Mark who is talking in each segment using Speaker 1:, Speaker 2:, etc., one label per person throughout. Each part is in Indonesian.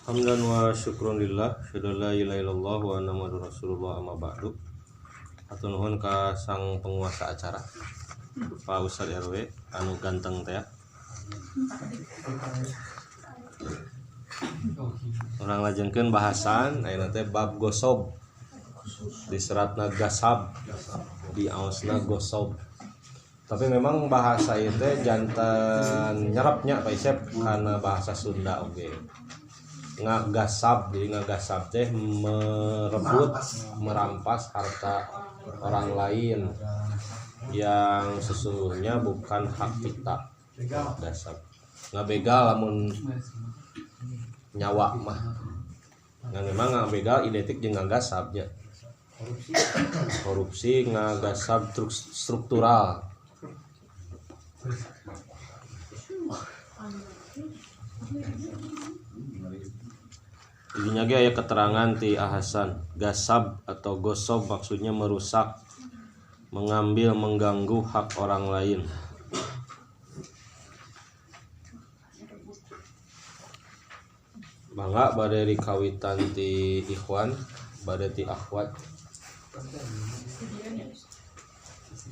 Speaker 1: Hamdan wa syukron lillah, syada la ilaha illallah wa anna muhammadar rasulullah amma ba'du. Hatur nuhun ka sang penguasa acara Pak Ustadz RW anu ganteng teh. Urang lajengkeun bahasan ayeuna teh bab gosob. Di seratna gasab, di aosna gosob. Tapi memang bahasa ieu teh janten nyerepnya Pak Isep karena bahasa Sunda oge. Ngagasab, jadi ngagasab teh merebut, merampas harta orang lain yang sesungguhnya bukan hak kita. Gasab ngabegal lamun nyawa mah ngan memang ngabegal identik jeung ngagasabnya. Korupsi ngagasab struktural. Dinya ge aya keterangan ti Ahasan, gasab atau gosob maksudnya merusak, mengambil, mengganggu hak orang lain. Bangga bade dikawitan ti ikhwan, bade ti akhwat.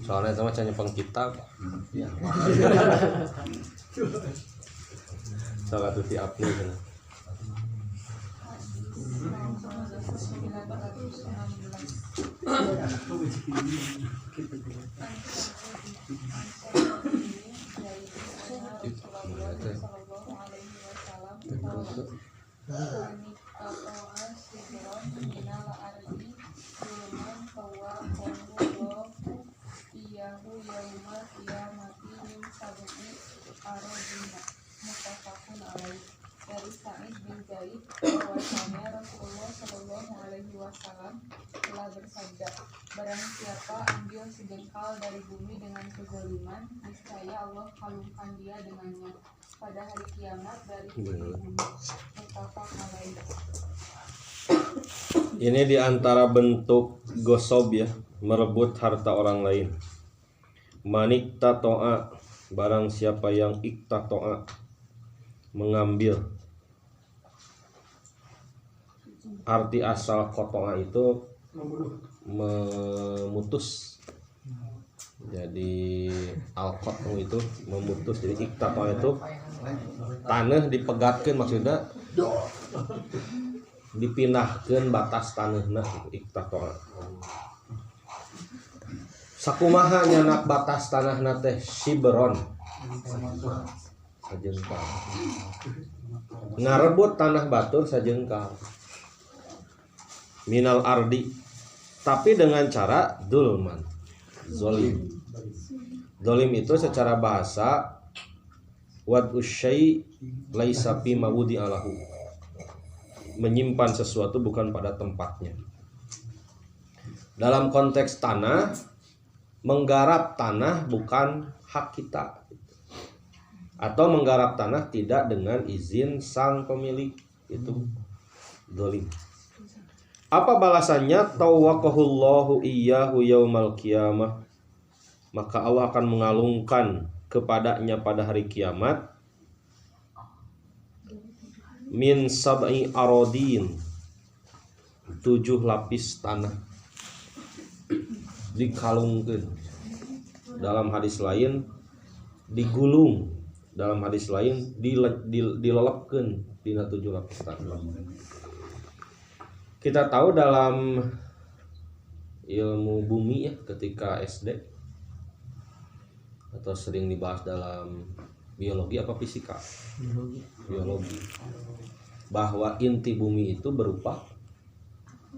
Speaker 1: Soalnya itu mah can nyepeng kitab. Salah satu ti apli cenah.
Speaker 2: Dari Sa'id bin Zaid bahwasanya Rasulullah Shallallahu Alaihi Wasallam telah bersabda, barang siapa ambil sejengkal dari bumi dengan kezaliman, niscaya Allah kalungkan dia dengannya pada hari kiamat dari bumi. Muttafaq alaih.
Speaker 1: Ini diantara bentuk gosob ya, merebut harta orang lain. Manik tatoa, barang siapa yang iktatoa, mengambil. Arti asal kotoa itu memutus. Jadi al-qat'u itu memutus. Jadi iktatoa itu tanah dipegatkeun, maksudnya dipindahkeun batas tanahna, iktatoa. Sakumaha nyanak batas tanahna teh shibron, sajengkal. Ngarebut tanah batur sajengkal. Minal ardi, tapi dengan cara dulman, zolim. Zolim itu secara bahasa wad usyai laisa fi mawudi alahu, menyimpan sesuatu bukan pada tempatnya. Dalam konteks tanah, menggarap tanah bukan hak kita, atau menggarap tanah tidak dengan izin sang pemilik, itu zolim. Apa balasannya? Tawwaqahullahu iyyahu yaumal qiyamah, maka Allah akan mengalungkan kepadanya pada hari kiamat min sab'i aradin, 7 lapis tanah dikalungkeun. Dalam hadis lain digulung, dalam hadis lain dilelepkeun dina 7 lapis tanah. Kita tahu dalam ilmu bumi ya, ketika SD atau sering dibahas dalam biologi apa fisika? Biologi. Bahwa inti bumi itu berupa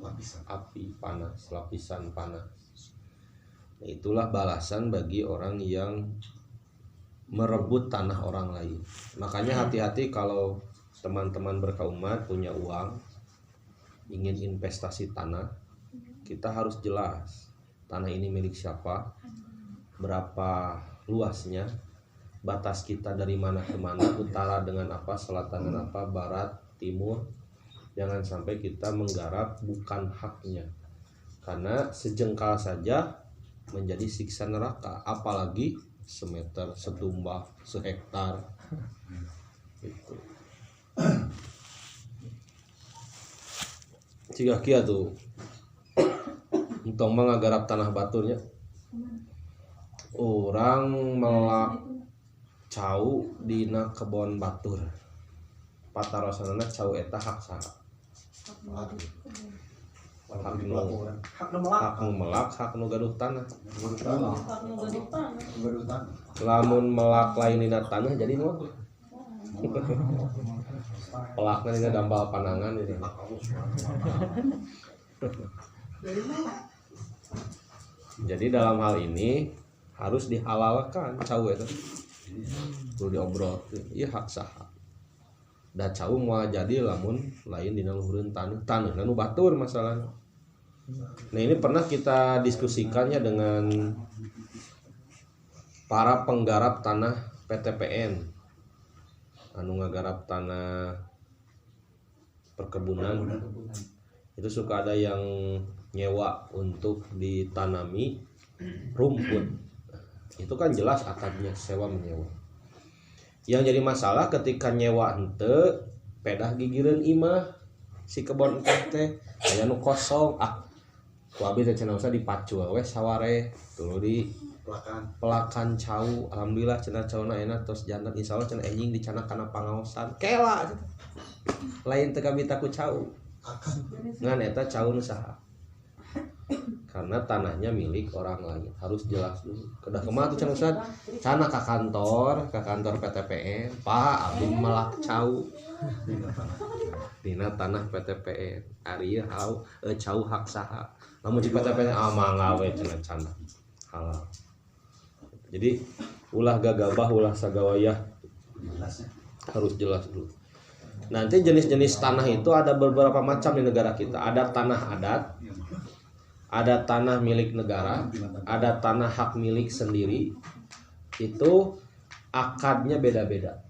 Speaker 1: lapisan api panas, lapisan panas. Nah, itulah balasan bagi orang yang merebut tanah orang lain. Makanya hati-hati kalau teman-teman berkaumat punya uang, ingin investasi tanah, kita harus jelas tanah ini milik siapa, berapa luasnya, batas kita dari mana ke mana, utara dengan apa, selatan dengan apa, barat, timur. Jangan sampai kita menggarap bukan haknya, karena sejengkal saja menjadi siksa neraka, apalagi semeter, setumbak, sehektar. Itu. siga kia tuh entong mah ngagarap tanah baturnya orang melak cau dina kebon batur patarosanana cau eta hak saha hak nu melak hak nu gaduh tanah lamun melak lain dina tanah jadi nu pelakna dina dambal panangan gitu. Jadi dalam hal ini harus dihalalkan cau itu perlu diobrol iya hak saha da cau moal jadi lamun lain dina luhureun taneuh nu batur masalahna. Nah ini pernah kita diskusikannya dengan para penggarap tanah PTPN anu ngagarap tanah perkebunan itu suka ada yang nyewa untuk ditanami rumput. Itu kan jelas akadnya sewa menyewa. Yang jadi masalah ketika nyewa henteu pedah gigireun imah si kebon teh aya nu kosong ku abi teh cenah usah dipacu we saware tuluy di pelakan cau alhamdulillah cenah cauna enak tos jantan insyaallah cenah enjing dicanak kana pangaosan kela lain teu kabita ku cau ngan eta cau nu saha karena tanahnya milik orang lain harus jelas dulu kedah kumaha tuh cenah Ustad cana ka kantor PTPN Pak abdi melak cau dina tanah PTPN ari cau hak saha lamun di PTPN mangga we cenah cana halal. Jadi ulah gagabah ulah sagawayah harus jelas dulu. Nanti jenis-jenis tanah itu ada beberapa macam di negara kita. Ada tanah adat, ada tanah milik negara, ada tanah hak milik sendiri. Itu akadnya beda-beda.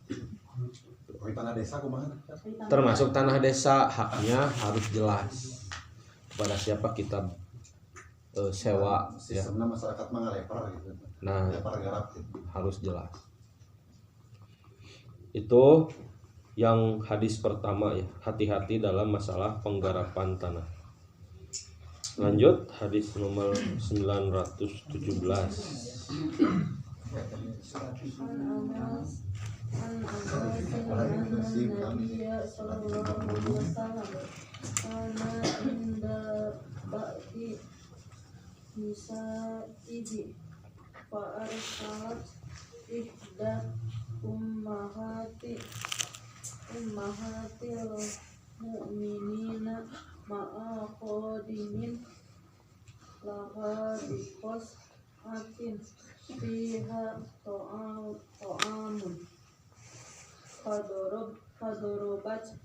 Speaker 1: Termasuk tanah desa haknya harus jelas kepada siapa kita sewa.
Speaker 3: Sistemnya masyarakat mengalepar gitu.
Speaker 1: Nah, harus jelas. Itu yang hadis pertama ya, hati-hati dalam masalah penggarapan tanah. Lanjut hadis nomor 917.
Speaker 4: Fa'arsalat ihda ummahatil mu'minina ma'a khadimin laha biqos atin fiha ta'amun fadorobat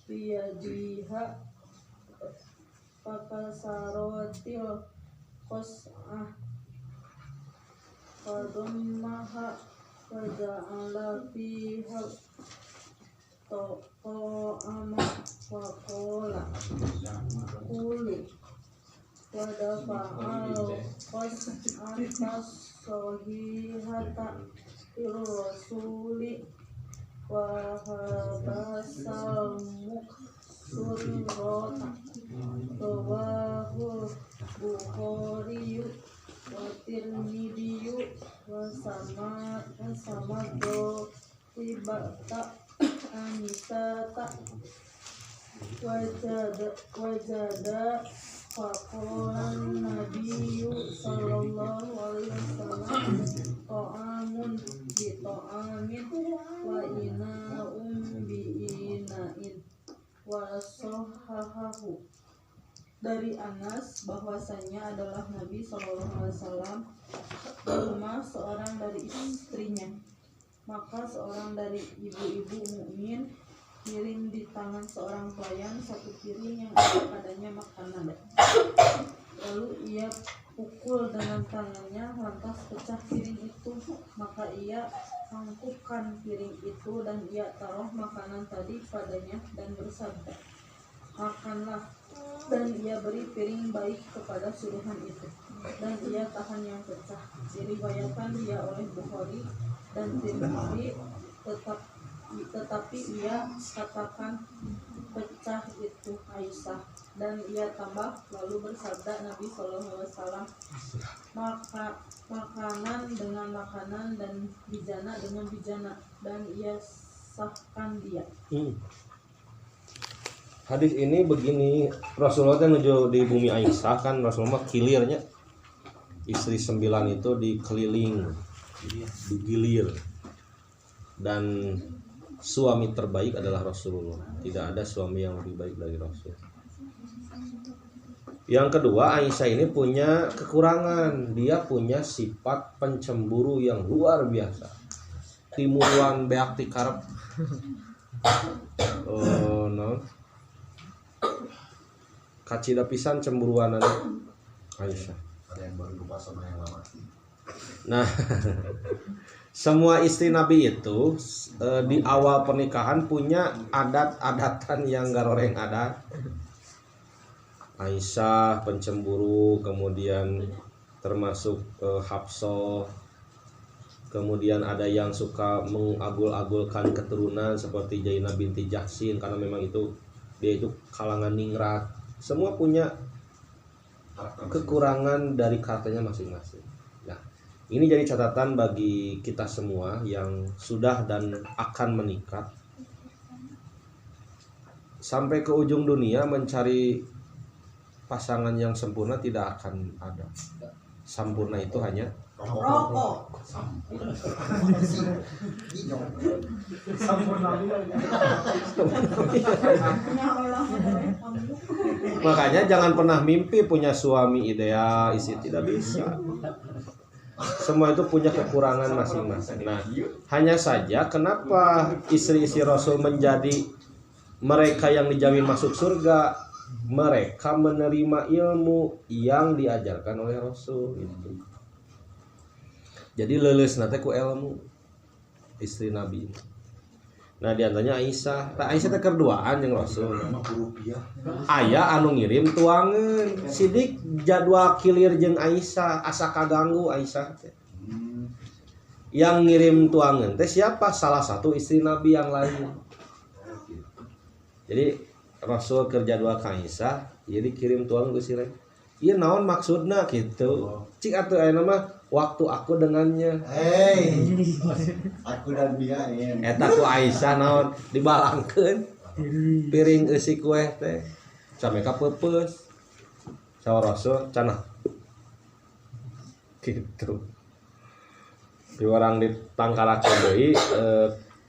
Speaker 4: biyadiha fakasarotil qos'ah fadummaha faja'ala fiha ta'ama faqala kulu wadafa'al qas'atas sahihata il rasuli wa habasal muqsurrota rawahu Bukhari wa Tirmidzi wa samado ibata anisata wajada faqalan nabiyyu sallallahu alaihi wasallam ta'amun bi ta'amin wa ina'um bi ina'in wa sahahahu. Dari Anas bahwasanya adalah Nabi sallallahu alaihi wasallam di rumah seorang dari istrinya, maka seorang dari ibu-ibu mukmin kirim di tangan seorang pelayan satu piring yang ada padanya makanan. Lalu ia pukul dengan tangannya, lantas pecah piring itu. Maka ia angkupkan piring itu dan ia taruh makanan tadi padanya dan bersabda, makanlah. Dan ia beri piring baik kepada suruhan itu, dan ia tahan yang pecah. Diriwayatkan dia oleh Bukhari dan Tirmidzi, tetapi ia katakan pecah itu Aisyah, dan ia tambah lalu bersabda Nabi SAW, makanan dengan makanan dan bijana dengan bijana, dan ia sahkan dia.
Speaker 1: Hadis ini begini, Rasulullah kan menuju di bumi Aisyah, kan Rasulullah kilirnya istri 9 itu dikeliling, digilir, dan suami terbaik adalah Rasulullah. Tidak ada suami yang lebih baik dari Rasul. Yang kedua, Aisyah ini punya kekurangan. Dia punya sifat pencemburu yang luar biasa. Timuruan beak ti karep. Oh no. Kacida pisan cemburuanan Aisyah.
Speaker 3: Ada yang baru lupa sama yang lama.
Speaker 1: Nah, semua istri Nabi itu di awal pernikahan punya adat-adatan yang garoreng adat. Aisyah pencemburu, kemudian termasuk Hafsah, kemudian ada yang suka mengagul-agulkan keturunan seperti Zainab binti Jahsin, karena memang dia itu kalangan ningrat. Semua punya kekurangan dari karakternya masing-masing. Nah, ini jadi catatan bagi kita semua yang sudah dan akan menikah. Sampai ke ujung dunia mencari pasangan yang sempurna tidak akan ada. Sempurna itu hanya
Speaker 3: Rokok.
Speaker 1: makanya jangan pernah mimpi punya suami ideal, istri tidak bisa. Semua itu punya kekurangan masing-masing. Nah, hanya saja kenapa istri-istri Rasul menjadi mereka yang dijamin masuk surga? Mereka menerima ilmu yang diajarkan oleh Rasul itu. Jadi leuleus nate ku ilmu istri Nabi. Nah, diantaranya Aisyah. Aisyah teh kerduaan jeung Rasul. Aya anu ngirim tuangan. Sidik jadwal kilir jeung Aisyah, asa kaganggu Aisyah teh. Yang ngirim tuangan teh siapa? Salah satu istri Nabi yang lain. Jadi Rasul kerja dua ka Aisyah, jadi kirim tuangan ke sirek. Iya naon maksudna gitu. Cik atuh ayeuna mah waktu aku dengannya.
Speaker 3: Aku dan dia
Speaker 1: Eta ku Aisyah naon dibalangkeun. Piring eusi kue teh. Sameka peupeus. Sawa Rasul cenah. Gitu. Di orang ditangkarakeun deui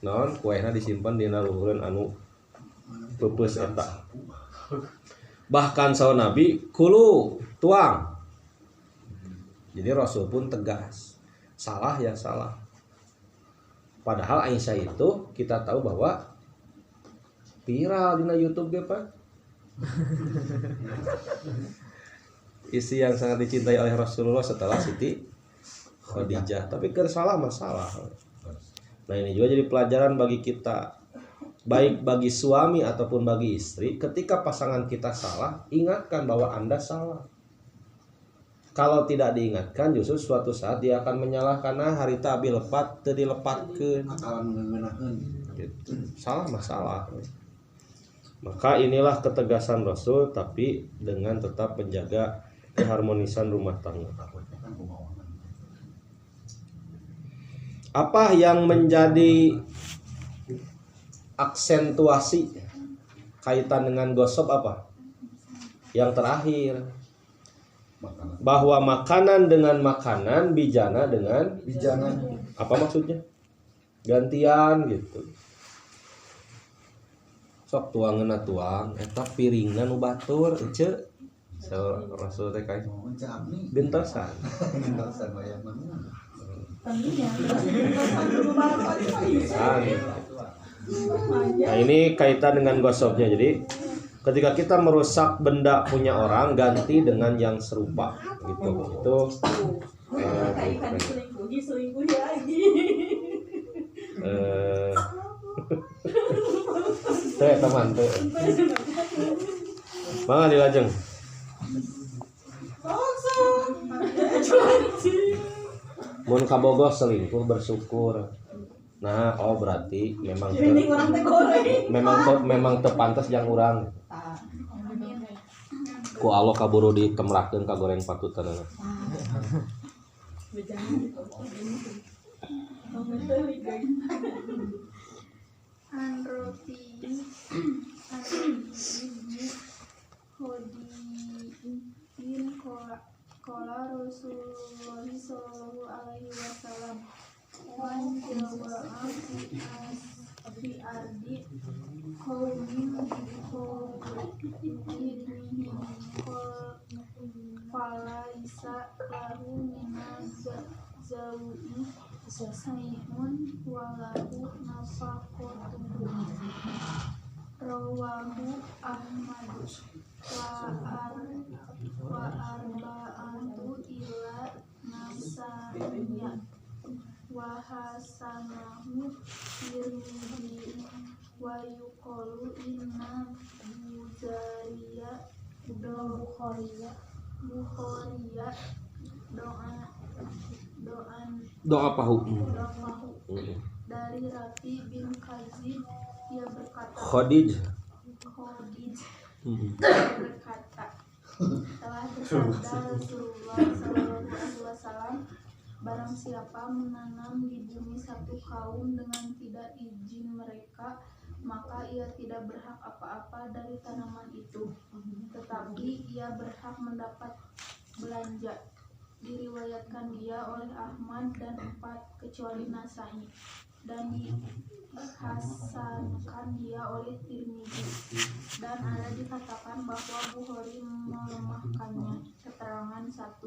Speaker 1: naon kuehna disimpen dina luhureun anu peupeus eta. Bahkan saw Nabi kulu tuang. Jadi Rasul pun tegas. Salah ya salah. Padahal Aisyah itu kita tahu bahwa viral di YouTube ge Pak. Istri yang sangat dicintai oleh Rasulullah setelah Siti Khadijah. Tapi kan salah masalah. Nah, ini juga jadi pelajaran bagi kita. Baik bagi suami ataupun bagi istri, ketika pasangan kita salah, ingatkan bahwa Anda salah. Kalau tidak diingatkan, justru suatu saat dia akan menyalahkan. Nah, harita abi lepat, teu dilepatkeun.
Speaker 3: akalan ngeunahkeun.
Speaker 1: Gitu. Salah masalah. Maka inilah ketegasan Rasul, tapi dengan tetap menjaga keharmonisan rumah tangga. Apa yang menjadi aksentuasi kaitan dengan gosok apa? Yang terakhir, bahwa makanan dengan makanan, bijana dengan
Speaker 3: Bijana.
Speaker 1: apa maksudnya? Gantian gitu. Sok tuangeuna tuang, eta piringna nu batur ece. Rasul teh kae gentosan.
Speaker 3: Gentosan wayah mana?
Speaker 1: Nah, ini kaitan dengan gosoknya. Jadi ketika kita merusak benda punya orang, ganti dengan yang serupa gitu. Itu
Speaker 4: Selingkuhi lagi.
Speaker 1: teh teman teh. Mangga dilajeng. Mun kabogoh selingkuh bersyukur. Nah, oh berarti memang
Speaker 4: Ini orang teh goreng.
Speaker 1: memang tepantas yang urang. Ku Allah kaburu ditemrakeun ka goreng patutan.
Speaker 5: An roti Khodiin kola Rasulullah sallallahu alaihi wasallam man jawa'a fi ardi qaumin falaisa lahu minaz zawi sayun walahu nafaqatuhu rawahu Ahmad wa arba'atu ila nasaiya wa hasanahu Tirmidzi wa yuqalu inna Bukhariya
Speaker 1: Doa pahu.
Speaker 5: dari Rafi bin Khazid dia berkata
Speaker 1: Khadij.
Speaker 5: berkata telah bersabda Rasulullah Sallallahu Alaihi Wasallam, barang siapa menanam di bumi satu kaum dengan tidak izin mereka, maka ia tidak berhak apa-apa dari tanaman itu, tetapi ia berhak mendapat belanja. Diriwayatkan dia oleh Ahmad dan 4 kecuali Nasai, dan dihasankan dia oleh Tirmidzi, dan ada dikatakan bahwa Bukhari melemahkannya. Keterangan 1,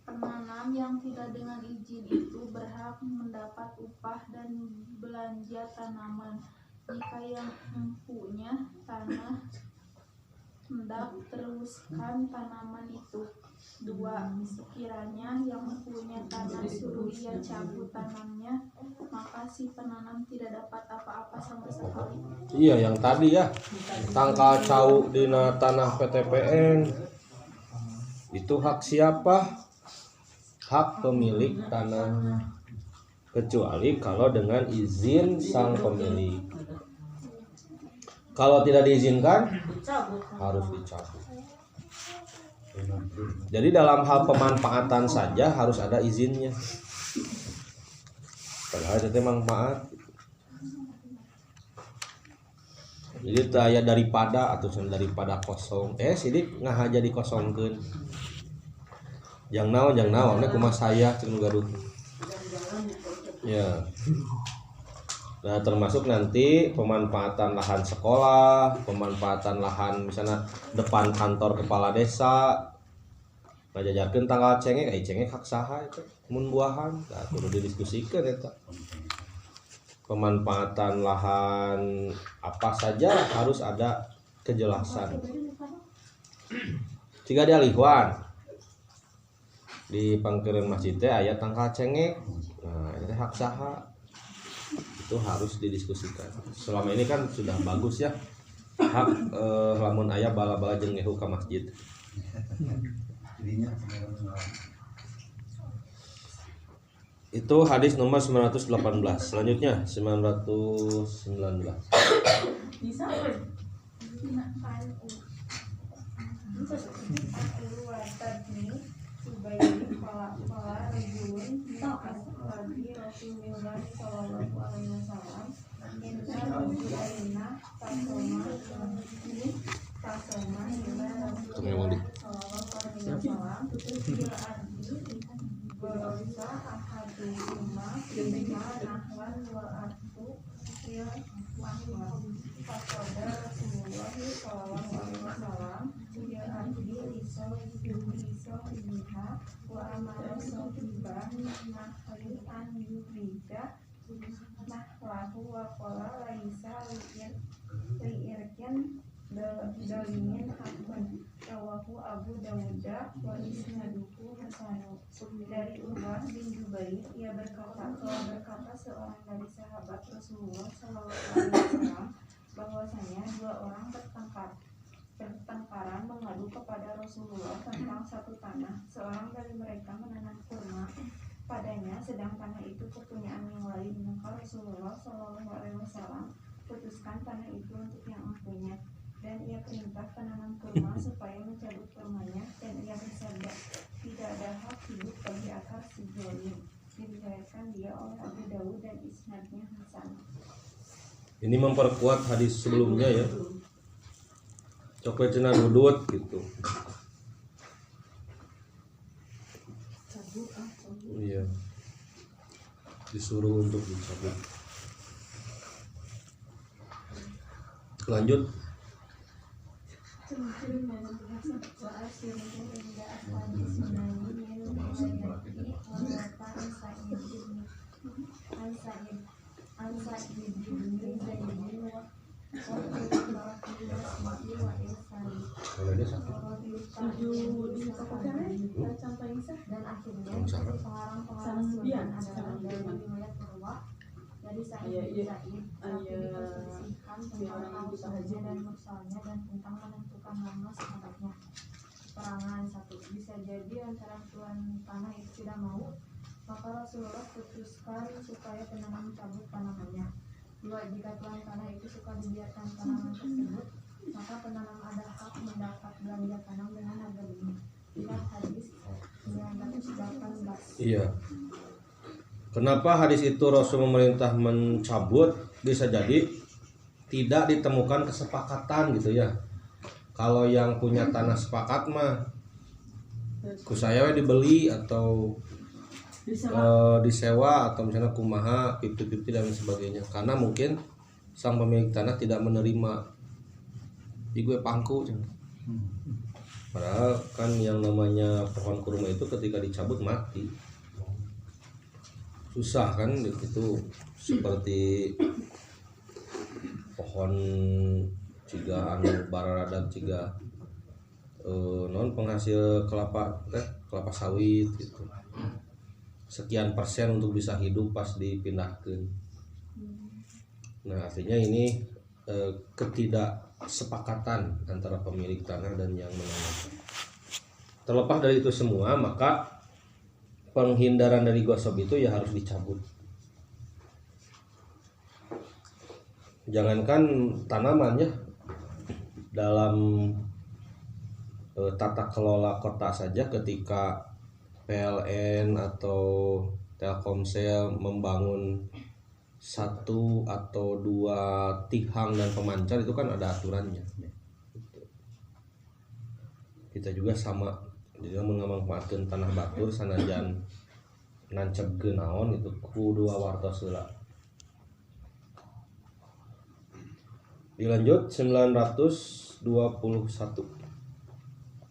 Speaker 5: penanam yang tidak dengan izin itu berhak mendapat upah dan belanja tanaman jika yang mempunyai tanah hendak teruskan tanaman itu. 2, sekiranya yang mempunyai tanah suruh ia cabut tanamnya, maka si penanam tidak dapat apa-apa sama sekali.
Speaker 1: Iya, yang tadi ya. Tangkal cau dina tanah PTPN. Itu hak siapa? Hak pemilik tanah. Kecuali kalau dengan izin sang pemilik. Kalau tidak diizinkan, harus dicabut. Jadi dalam hal pemanfaatan saja harus ada izinnya. Padahal itu manfaat. Jadi aya daripada atau daripada kosong. Sidik ngahaja dikosongkeun. Jang naon kumaha saya cenah Garut. Ya. Nah, termasuk nanti pemanfaatan lahan sekolah, pemanfaatan lahan misalnya depan kantor kepala desa. Ngajajarkeun tanggal cengek, cengek hak saha eta? Mun buahan, tah kudu didiskusikeun eta. Pemanfaatan lahan apa saja harus ada kejelasan. Jika ada lingkungan di pangkeureun masjid teh aya tanggal cengek. Nah, itu hak saha. Itu harus didiskusikan. Selama ini kan sudah bagus ya. Hak lamun aya bala-bala jeung ngehu ka masjid. Itu hadis nomor 918. Selanjutnya 919.
Speaker 4: Bisa.
Speaker 5: Abu Dawud wa isnaduhu hasanu. Dari Urwah bin Jubair, ia berkata seorang dari sahabat Rasulullah Sallallahu Alaihi Wasallam bahwasanya 2 orang bertengkaran mengadu kepada Rasulullah tentang satu tanah. Seorang dari mereka menanam kurma padanya, sedang tanah itu kepunyaan yang lain. Maka Rasulullah SAW putuskan tanah itu untuk yang empunya, dan ia perintah penanam kurma supaya mencabut kurmanya, dan ia bersabda, tidak ada hak hidup bagi akar si zalim. Diriwayatkan dia oleh Abu Dawud dan isnadnya hasan.
Speaker 1: Ini memperkuat hadis sebelumnya ya. Coklat cenah dudut gitu. Iya. Disuruh untuk dicabut. Lanjut.
Speaker 5: Wa asyruhu inda ahli sunani min riwayati wa an Sa'id bin Zaid wa dan akhirnya pengarang-pengarang sunnah adalah dari riwayat Urwah dari Sa'id bin Zaid, tapi diperselisihkan tentang al-sahnya dan mursalnya dan tentang menentukan nama sahabatnya. Keterangan 1, bisa jadi antara tuan tanah itu tidak mau, maka Rasulullah putuskan supaya penanam cabut tanamannya. 2, jika tuan tanah itu suka dibiarkan tanaman tersebut, maka penanam ada hak mendapat belanja tanam dengan harga beli. Lihat hadis 918.
Speaker 1: Iya. Kenapa hadis itu Rasul memerintah mencabut? Bisa jadi tidak ditemukan kesepakatan gitu ya. Kalau yang punya tanah sepakat mah ku saya dibeli atau disewa atau misalnya kumaha 50-50 dan sebagainya, karena mungkin sang pemilik tanah tidak menerima di gue pangku. Padahal kan yang namanya pohon kurma itu ketika dicabut mati, susah kan itu, seperti pohon ciga anu bararadang ciga non penghasil kelapa sawit gitu, sekian persen untuk bisa hidup pas dipindahkan. Nah artinya ini ketidaksepakatan antara pemilik tanah dan yang menanam. Terlepas dari itu semua, maka penghindaran dari gosok itu ya harus dicabut. Jangankan tanamannya, dalam tata kelola kota saja ketika PLN atau Telkomsel membangun 1 atau 2 tihang dan pemancar itu kan ada aturannya. Kita juga sama, jadi mengamanfaatkan tanah batur sanajan nancep genaon itu kudu awartos heula. Dilanjut 921.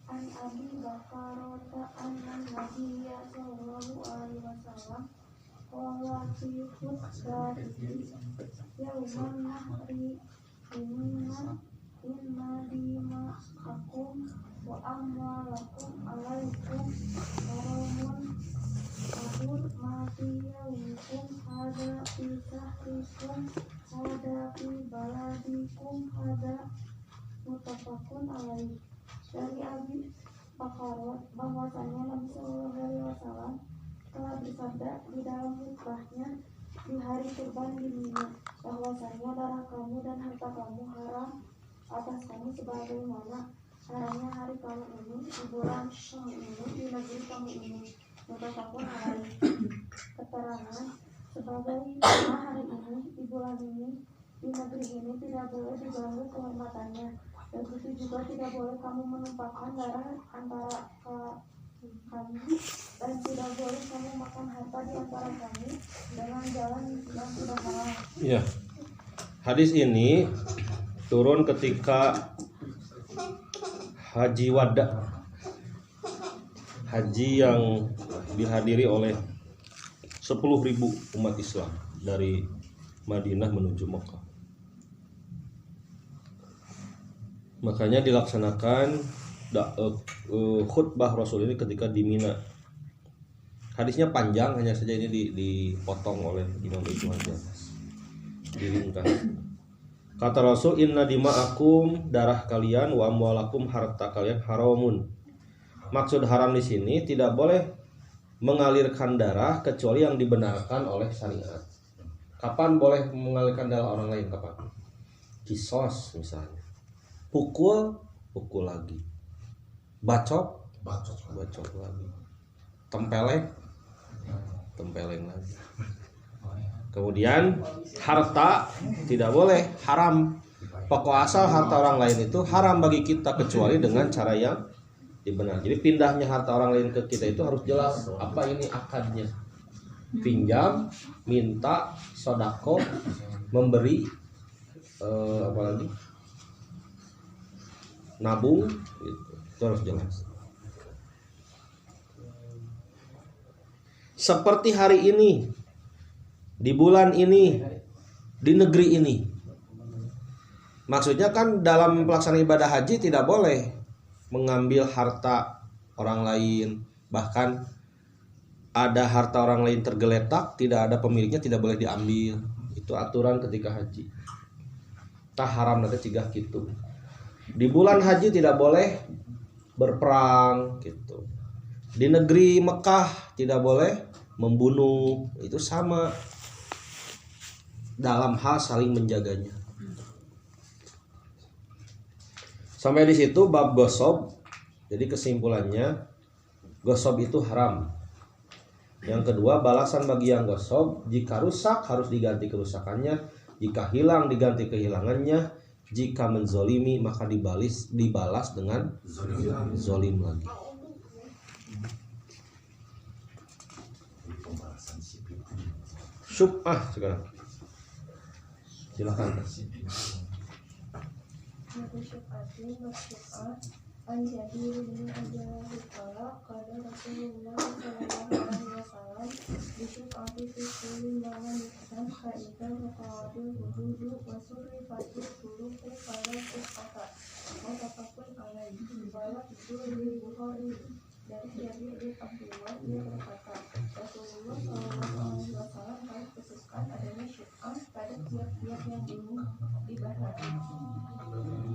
Speaker 5: An Abi Bakrata anna Nabiyya sallallahu alaihi wasallam qala fi khutbatihi yauman nahri inna dima'akum wa amwalakum alaikum haramun ahur mati yaumikum hada fi sahrikum hada fi baladikum hada mutafakun alaih. Dari Abi Bakrah bahwasanya Nabi Sallallahu Alaihi Wasallam telah bersabda di dalam khutbahnya di hari Kurban di Mina, bahwasanya darah kamu dan harta kamu haram atas kamu sebagaimana haramnya hari kamu ini di bulan kamu ini di negeri kamu ini. Mutafakun alaih. Keterangan sebagaimana hari ini di bulan ini di negeri ini tidak boleh diganggu kehormatannya. Begitu juga tidak boleh kamu menumpahkan darah antara kami, dan tidak boleh kamu makan harta di antara kami dengan jalan yang tidak halal.
Speaker 1: Ya. Hadis ini turun ketika Haji Wada, haji yang dihadiri oleh 10.000 umat Islam dari Madinah menuju Mekah. Makanya dilaksanakan khutbah Rasul ini ketika di Mina. Hadisnya panjang, hanya saja ini dipotong oleh Imam Ibnu Hajar, diringkas. Kata Rasul, inna dima'akum, darah kalian, wa amwalakum, harta kalian haramun. Maksud haram di sini tidak boleh mengalirkan darah kecuali yang dibenarkan oleh syariat. Kapan boleh mengalirkan darah orang lain? Kapan? Kisos misalnya. Pukul lagi. Bacok lagi. Tempeleng lagi. Kemudian harta tidak boleh, haram. Pokok asal harta orang lain itu haram bagi kita kecuali dengan cara yang dibenar. Jadi pindahnya harta orang lain ke kita itu harus jelas apa ini akadnya. Pinjam, minta, sodako, memberi, apalagi nabung, gitu. Itu harus jelas. Seperti hari ini, di bulan ini, di negeri ini. Maksudnya kan dalam pelaksanaan ibadah haji tidak boleh mengambil harta orang lain. Bahkan ada harta orang lain tergeletak, tidak ada pemiliknya, tidak boleh diambil. Itu aturan ketika haji. Tah haram nanti cigah gitu. Di bulan haji tidak boleh berperang gitu. Di negeri Mekah tidak boleh membunuh. Itu sama dalam hal saling menjaganya. Sampai di situ bab gosok. Jadi kesimpulannya gosok itu haram. Yang kedua, balasan bagi yang gosok, jika rusak harus diganti kerusakannya, jika hilang diganti kehilangannya, jika menzolimi maka dibalas dengan zolim lagi. Syubhah sekarang. Silakan.
Speaker 5: Jadi ini adalah kala kada Rasulullah sallallahu alaihi wasallam disyukati fi kulli ma'an kaidah muqawadul wudu wa surifatu qulubu pada kata mutafaqun alaihi wala itu di Bukhari dari Jabir bin Abdullah dia berkata Rasulullah sallallahu alaihi wasallam telah khususkan adanya syuk'ah pada tiap-tiap yang belum ibadati.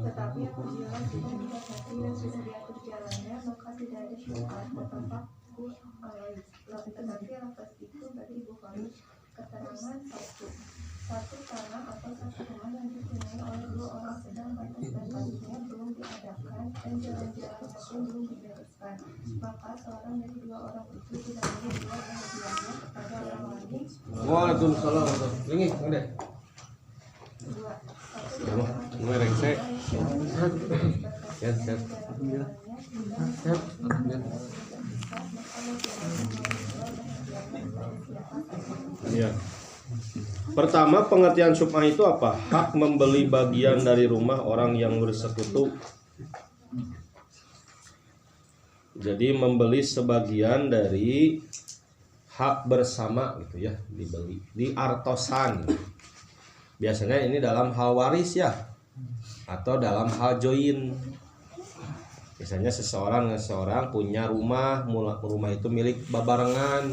Speaker 5: Tetapi apabila sudah dihadati dan sudah diatur jalannya maka tidak ada syubhat bertafaqquh alaih. Tetapi lafaz itu bagi Bukhari keterangan satu tanah atau satu rumah yang dipunyai oleh dua orang sedang batas dan batasnya belum diadakan dan jalan-jalan pun belum dibereskan, maka seorang dari dua orang itu tidak boleh jual bahagiannya kepada orang lain.
Speaker 1: Waalaikumsalam. Ini ngomong. Ya. Pertama, pengertian syubhah itu apa? Hak membeli bagian dari rumah orang yang bersekutu. Jadi membeli sebagian dari hak bersama gitu ya, dibeli di artosan. Biasanya ini dalam hal waris ya, atau dalam hal join. Misalnya seseorang punya rumah itu milik babarengan,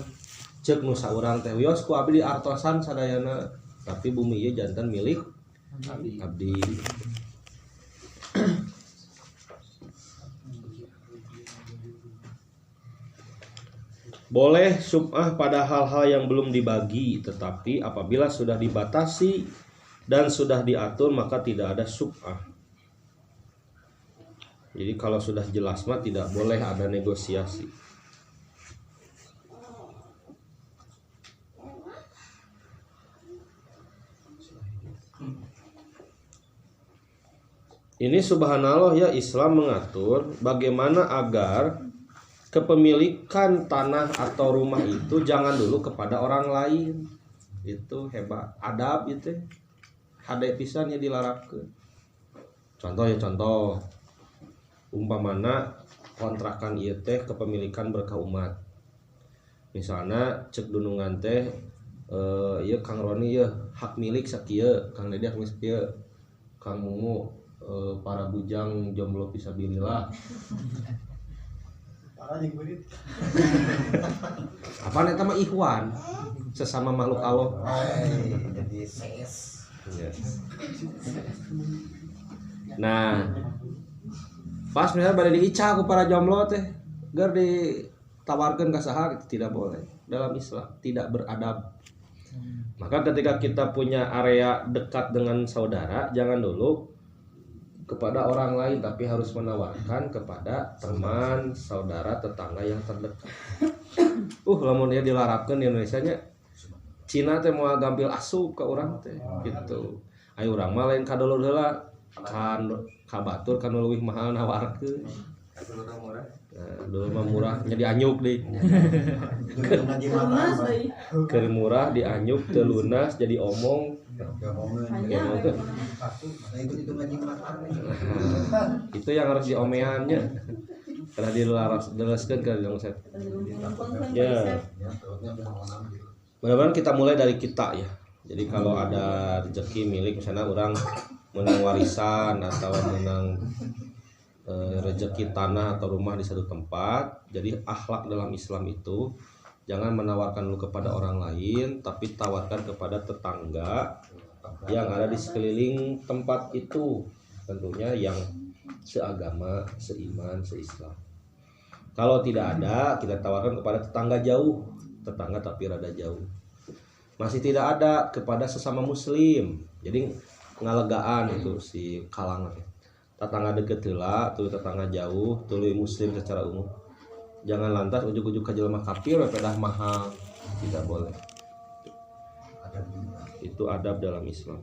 Speaker 1: cek nusa urang teh wios ku abdi di artosan sadayana, tapi bumi ieu jantan milik abdi. Boleh syubhah pada hal-hal yang belum dibagi, tetapi apabila sudah dibatasi dan sudah diatur maka tidak ada syubhah. Jadi kalau sudah jelas mah tidak boleh ada negosiasi. Ini subhanallah ya, Islam mengatur bagaimana agar kepemilikan tanah atau rumah itu jangan dulu kepada orang lain. Itu hebat, adab itu. Ada pisannya dilarangkeun. Contoh umpamana kontrakan ieu teh kepemilikan berkah umat. Misalnya cek dunungan teh ieu Kang Roni ieu hak milik sakieu, Kang Dede hak milik sakieu, Kang Mungu para bujang jomblo fisabilillah. Apa eta mah ikhwan sesama makhluk Allah.
Speaker 3: Jadi ses.
Speaker 1: Nah, pas misalnya pada diica ku para jomblo teh, ger di tawarkan ke saha itu tidak boleh dalam Islam, tidak beradab. Maka ketika kita punya area dekat dengan saudara, jangan dulu kepada orang lain, tapi harus menawarkan kepada teman, saudara, tetangga yang terdekat. Lamun dia dilarapkan di Indonesia nya Cina teh mau gampil asup ke orang teh gitu. Ayo urang mah lain kadulur heula kan kabatur kan leuwih mahal nawarkeun. Dulu mah murah jadi anyuk deui. Keur murah dianyuk teu lunas jadi omong. Itu yang harus diomeannya. Karena dilaraskan ke dalam set. Ya. Mudah-mudahan kita mulai dari kita ya. Jadi kalau ada rezeki milik misalnya orang menang warisan atau menang rezeki tanah atau rumah di satu tempat, jadi akhlak dalam Islam itu jangan menawarkan dulu kepada orang lain, tapi tawarkan kepada tetangga yang ada di sekeliling tempat itu, tentunya yang seagama, seiman, seislam. Kalau tidak ada, kita tawarkan kepada tetangga jauh, tetangga tapi rada jauh. Masih tidak ada kepada sesama muslim, jadi ngalegaan itu si kalangan. Tetangga deket heula, tuh tetangga jauh, tuluy muslim secara umum. Jangan lantas ujuk-ujuk ke jelema kafir pedah mahal, tidak boleh. Itu adab dalam Islam.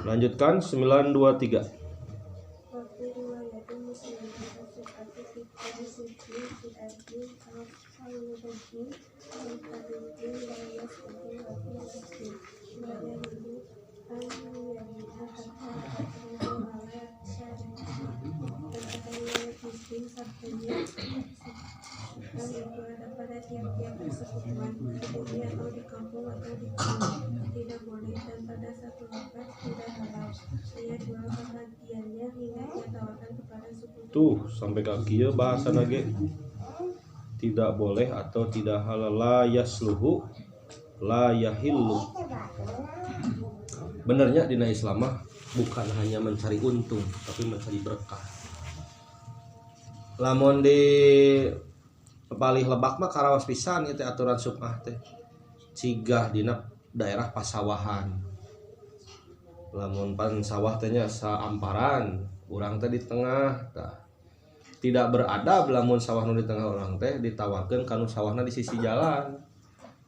Speaker 1: Lanjutkan 923.
Speaker 6: pada tiap-tiap persekutuan di atau di kampung atau di kota tidak boleh, dan pada satu tempat tidak halal. Ia jual bahagiannya hingga ia tawarkan kepada suku.
Speaker 1: Tuh sampai kaki ya bahasa nage tidak boleh atau tidak halal, la yasluhu la yahillu. Benernya dina Islam mah bukan hanya mencari untung tapi mencari berkah. Lamun di Palih Lebak mah karawas pisan itu aturan sumah teh. Cigah dina daerah pasawahan. Lamun pan sawah teh nya saamparan, urang teh di tengah tah. Tidak beradab lamun sawah nu di tengah urang teh ditawarkeun kanu sawahna di sisi jalan.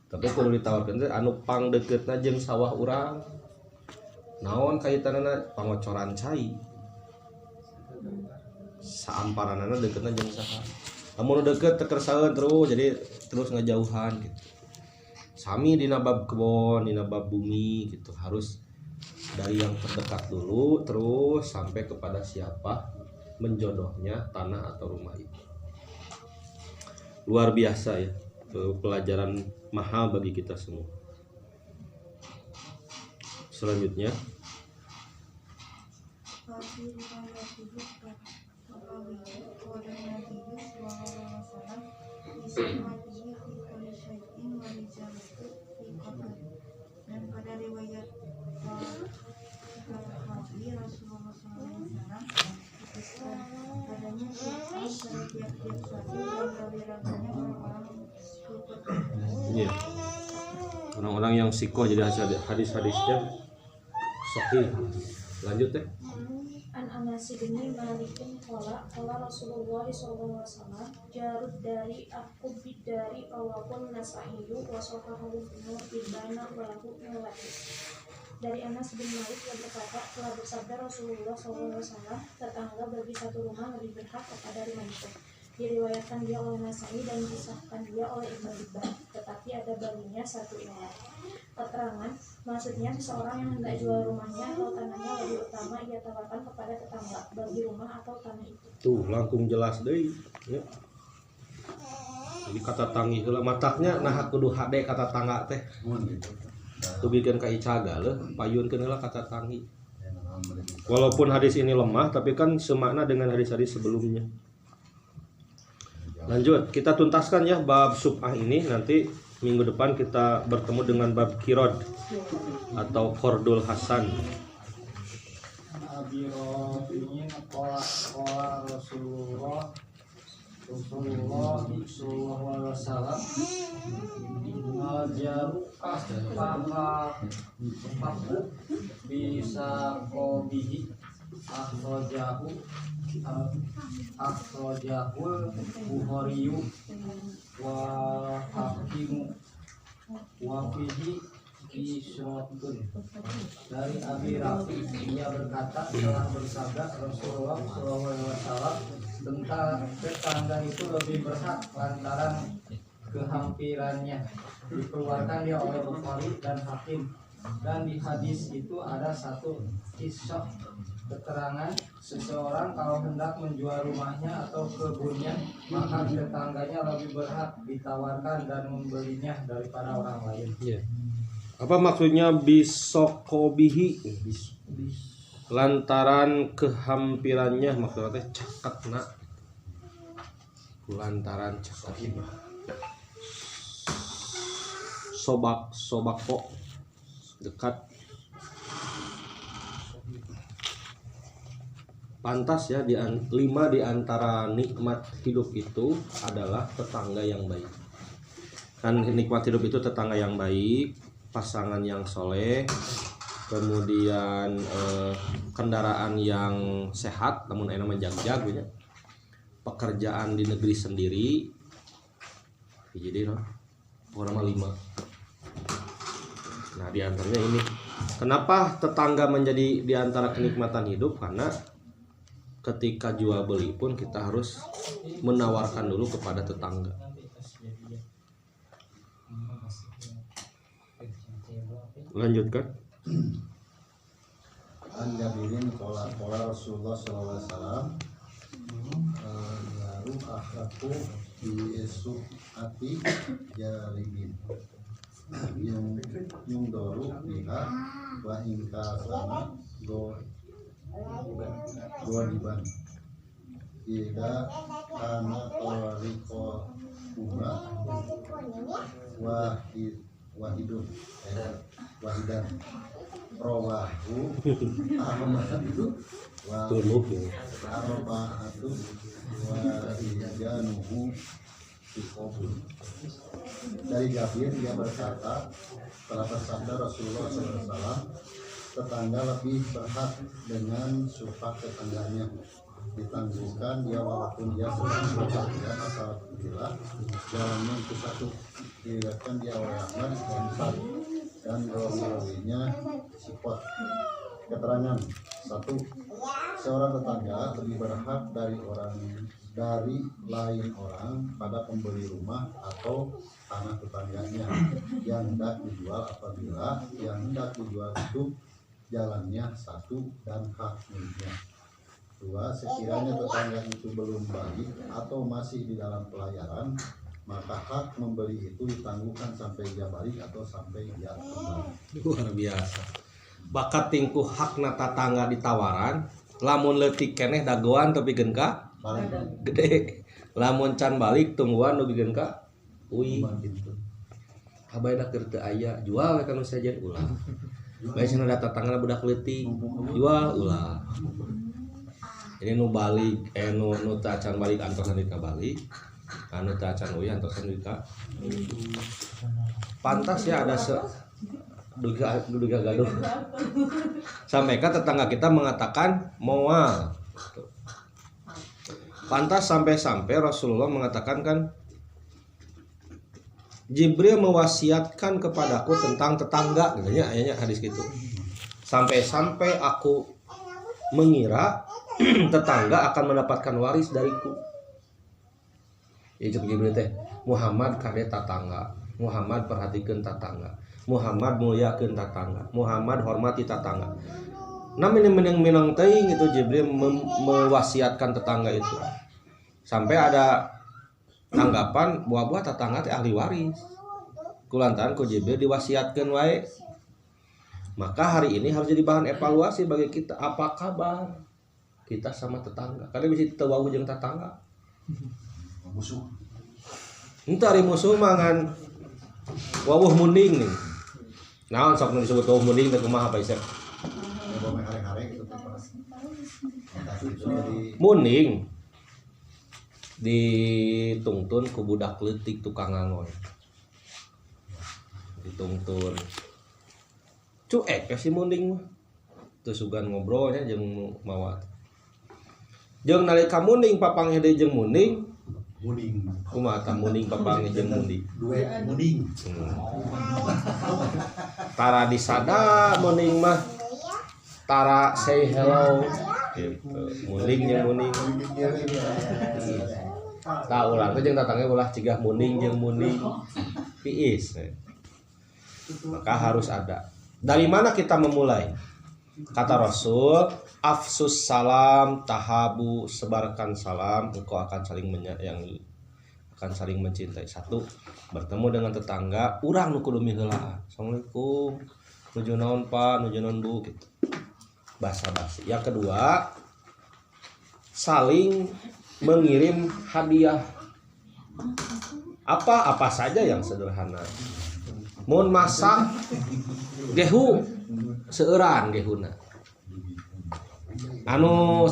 Speaker 1: Tapi kudu ditawarkeun teh anu pang dekeutna jeung sawah urang. Naon kaitanana pangocoran cai. Saamparanana deketna jeung saha. Lamun deket tekersaeun terus jadi terus ngajauhan gitu. Sami dina bab kebon, dina bab bumi gitu, harus dari yang terdekat dulu terus sampai kepada siapa menjodohnya tanah atau rumah itu. Luar biasa ya, itu pelajaran mahal bagi kita semua. Selanjutnya
Speaker 6: dan pada riwayat Rasulullah SAW adanya pada tiap-tiap suatu yang berbeda-bedanya orang-orang
Speaker 1: iya. Orang-orang yang sikoh jadi hadis-hadisnya sahih. Lanjut deh.
Speaker 5: An Anas bin Malik qala Rasulullah sallallahu alaihi wasallam jarud dari aku bidari awapun nasaiyu wa sahahu Ibnu Hibban wa lahu hadis. Dari Anas bin Malik yang berkata, telah bersabda Rasulullah sallallahu alaihi wasallam, tetangga bagi satu rumah lebih berhak kepada rumah itu. Diriwayatkan dia oleh Nasai dan disahkan dia oleh Ibnu Hibban, tetapi ada baginya satu ilat. Keterangan, maksudnya seseorang yang hendak jual rumahnya atau tanahnya lebih utama ia tawarkan kepada tetangga bagi rumah atau tanah itu.
Speaker 1: Tuh langkung jelas deh ya. Jadi kata tangi heula mataknya nah kudu hade kata tangga teh. Tugikeun ka icaga leuh payunkeun heula kata tangi. Walaupun hadis ini lemah tapi kan semakna dengan hadis-hadis sebelumnya. Lanjut, kita tuntaskan ya bab sub'ah ini. Nanti minggu depan kita bertemu dengan bab kirod atau kordul hasan.
Speaker 3: Abi Rafi'in qala Rasulullah Rasulullah sallallahu alaihi wasallam ngajaru paku bisa kobihi akhrajahu Bukhariyu wa Hakimu wa fihi isratun. Dari Abi Rafi ia berkata telah bersabda Rasulullah SAW tentang tetangga itu lebih berhak lantaran kehampirannya. Dikeluarkan dia oleh Bukhari dan Hakim. Dan di hadis itu ada satu kisah keterangan seseorang kalau hendak menjual rumahnya atau kebunnya, maka tetangganya lebih berhak ditawarkan dan membelinya daripada orang lain.
Speaker 1: Iya. Apa maksudnya bisokobihi? Lantaran kehampirannya, maksudnya cakatna. Lantaran cakatna. Sobako dekat. Pantas ya, 5 di antara nikmat hidup itu adalah tetangga yang baik. Kan nikmat hidup itu tetangga yang baik, pasangan yang soleh, kemudian kendaraan yang sehat, namun enak menjaga gitu, pekerjaan di negeri sendiri. Jadi orang 5. Nah, di antaranya ini. Kenapa tetangga menjadi di antara kenikmatan hidup? Karena ketika jual beli pun kita harus menawarkan dulu kepada tetangga. Lanjutkan.
Speaker 7: An Jabirin qala Rasulullah sallallahu alaihi wasallam baru akhlaku bi su'ati jaribin yung doru biha wa ingka sama diban ida kana tawariqo umrah wahidun wahidan rawahu Ahmadu wa arba'atu wa rijanuhu biqabul. Dari Jabir dia berkata telah bersabda Rasulullah SAW, tetangga lebih berhak dengan sumpah tetangganya, ditangguhkan dia walaupun dia sedang berjalan apabila jalannya itu satu. Diriwayatkan dia oleh Ahmad dan rawi-rawinya Sipot. Keterangan 1. Seorang tetangga lebih berhak dari lain orang pada pembeli rumah atau tanah tetangganya yang hendak dijual apabila yang hendak dijual itu jalannya satu dan hak miliknya. 2. Sekiranya tetangga itu belum balik atau masih di dalam pelayaran, maka hak membeli itu ditangguhkan sampai dia balik atau sampai dia kembali.
Speaker 1: Luar biasa. Bakat tingkuh hak tetangga di tawaran, lamun leutik keneh dagoan tapi genka gede, lamun can balik tungguan nu bigeun ka uih abay da keur teu aya jual ka nu sajen ulah bae cenah da tetangga budak leutik jual ulah. Jadi nu balik nu teu acan balik antosan di ka balik, anu teu acan uih antosan di ka. Pantas ya ada duga gaduh. Sampai kan tetangga kita mengatakan moal. Pantas sampai Rasulullah mengatakan kan, Jibril mewasiatkan kepadaku tentang tetangga, katanya ayatnya hadis gitu. Sampai aku mengira tetangga akan mendapatkan waris dariku. Ya Jibril teh, Muhammad kade tetangga, Muhammad perhatikan tetangga, Muhammad muliakeun tetangga, Muhammad hormati tetangga. Nah menang teuing itu Jibril mewasiatkan tetangga itu. Sampai ada anggapan buah-buah tetangga teh ahli waris. Kulantaran ku Jibril diwasiatkeun wae. Maka hari ini harus jadi bahan evaluasi bagi kita, apa kabar kita sama tetangga. Karena bisa teu wau jeung tetangga.
Speaker 7: Musuh.
Speaker 1: Henteu ari musuh mangan wawuh munding nih. Naon sok nu disebut wawuh munding teh kumaha Pak Isep? Munding ditungtun ku budak leutik tukang ngangon. Ditungtun cuek ya si munding mah teu sugan ngobrolnya jeung mawa jeung nalika munding papangnya deui jeung munding kumaha tah munding papangnya jeung munding
Speaker 7: duet munding
Speaker 1: tara disada munding mah tara say hello gitu munding jeung munding tah urang teh jeung tatangnya ulah cigah munding jeung munding piis maka harus ada. Dari mana kita memulai? Kata Rasul, afsus salam tahabu, sebarkan salam, engkau akan saling menyayangi, akan saling mencintai. Satu, bertemu dengan tetangga, urang nu kudu miheulaan. Assalamualaikum, nuju naon Pak, nuju naon Bu gitu. Basa-basi. Yang kedua, saling mengirim hadiah. Apa saja yang sederhana. Mun masak gehu seueuran gehuna anu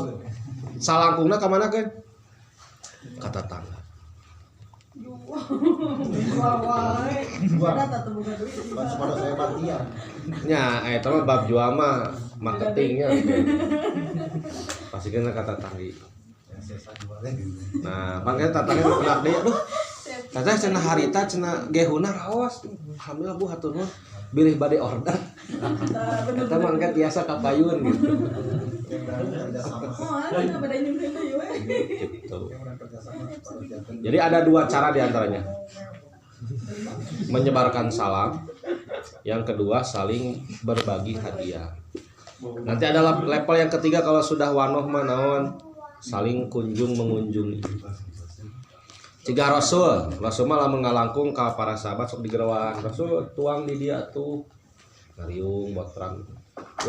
Speaker 1: salangkungna ka mana kan ka tetangga
Speaker 7: pada saya batia
Speaker 1: nya eta mah bab jual mah marketingnya pasti kena ka tetangga nah pangkat tetangga kenak deui aduh teteh cenah harita cenah gehuna raos alhamdulillah Bu hatur nuhun bilih bade order eta mah engke biasa ka payun gitu gitu. Jadi ada dua cara diantaranya menyebarkan salam, yang kedua saling berbagi hadiah. Nanti ada level yang ketiga kalau sudah wanoh mah naon saling kunjung mengunjungi. Ciga Rasul malah mengalangkung ka para sahabat sok digerewan Rasul tuang di dia tuh ngariung buat terang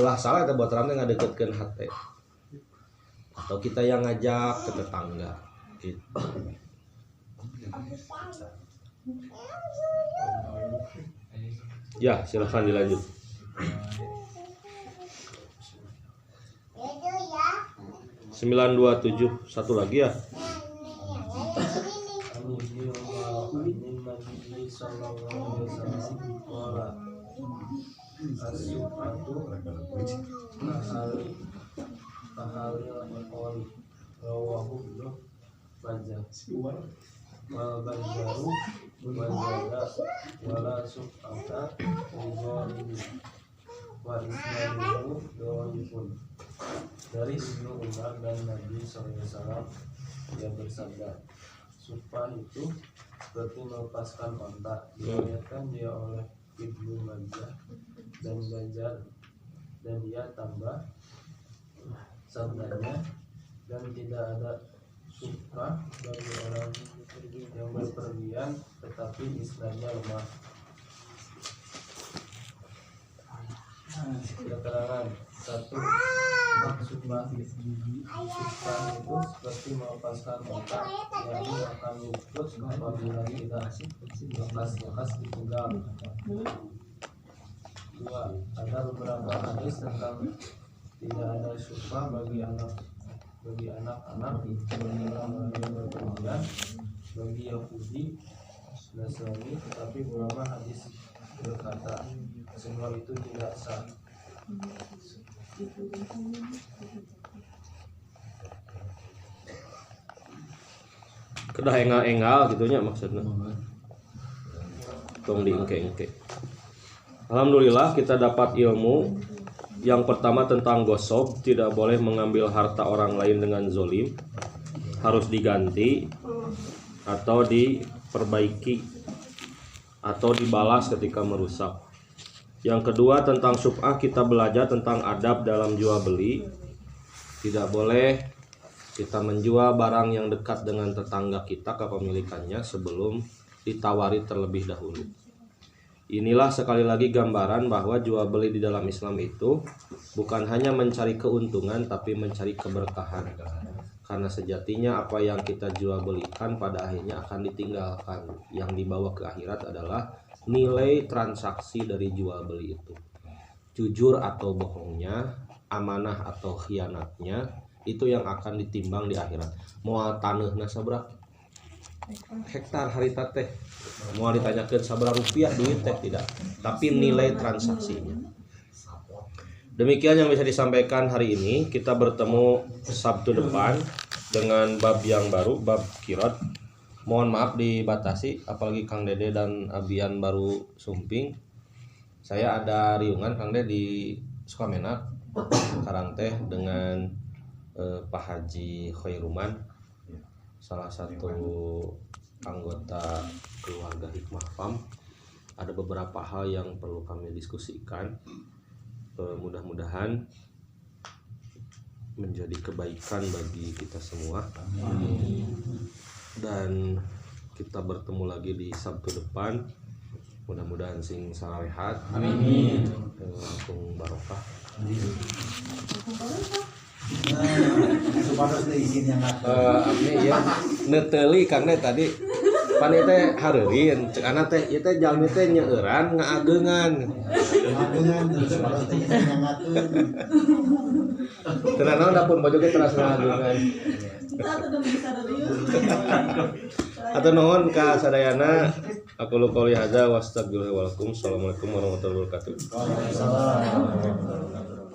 Speaker 1: ulah salah eta buat terang ngadeukeutkeun hate atau kita yang ngajak ke tetangga gitu. Ya silahkan dilanjut. 927 satu lagi ya.
Speaker 8: Dari Ibnu Umar dan Nabi SAW yang bersabda, sumpah itu seperti melepaskan onta. Diriwayatkan dia oleh Ibnu Majah dan Ganjar, dan dia tambah sabdanya, dan tidak ada sumpah bagi orang yang berpergian tetapi istilahnya lemah. Keterangan 1. Sumpah itu seperti melepaskan otak, yakni akan luput apabila tidak lekas dipegang. 2. Ada beberapa hadis tentang tidak ada sumpah bagi anak-anak orang yang berpergian, bagi Yahudi, Nasrani, tetapi ulama hadis berkata semua itu tidak sah.
Speaker 1: Kedah engal-engal gitunya maksudnya. Tong diengke-engke. Alhamdulillah kita dapat ilmu. Yang pertama tentang gosok, tidak boleh mengambil harta orang lain dengan zolim, harus diganti atau diperbaiki atau dibalas ketika merusak. Yang kedua tentang syubhah, kita belajar tentang adab dalam jual beli. Tidak boleh kita menjual barang yang dekat dengan tetangga kita, kepemilikannya, sebelum ditawari terlebih dahulu. Inilah sekali lagi gambaran bahwa jual beli di dalam Islam itu bukan hanya mencari keuntungan tapi mencari keberkahan. Karena sejatinya apa yang kita jual belikan pada akhirnya akan ditinggalkan. Yang dibawa ke akhirat adalah nilai transaksi dari jual beli itu. Jujur atau bohongnya, amanah atau khianatnya, itu yang akan ditimbang di akhirat. Moal taneuhna sabaraha? hektar harita teh mau ditanyakan sabaraha rupiah duit teh tidak, tapi nilai transaksinya. Demikian yang bisa disampaikan hari ini. Kita bertemu Sabtu depan dengan bab yang baru, bab qiraat. Mohon maaf dibatasi, apalagi Kang Dede dan Abian baru sumping. Saya ada riungan Kang Dede di Sukamenak sekarang teh dengan Pak Haji Khairuman, salah satu anggota keluarga Hikmah Farm. Ada beberapa hal yang perlu kami diskusikan. Mudah-mudahan menjadi kebaikan bagi kita semua. Dan kita bertemu lagi di Sabtu depan. Mudah-mudahan sing salawehat. Amin. Langkung barokah.
Speaker 7: Supados teh izin yang
Speaker 1: Abdi ya neuteli karena tadi pani teh hareureun ceuk ana teh ieu teh jalmi teh nyeueuran ngaageungan.
Speaker 7: Ngaageungan supados teh izin yang ngatur.
Speaker 1: Teu naon dapur bojo ge teras ngaageungan. Atau nuhun ka sadayana aku lu qouli hadza wa astagfirullaha wa lakum. Assalamualaikum warahmatullahi wabarakatuh.
Speaker 7: Waalaikumsalam.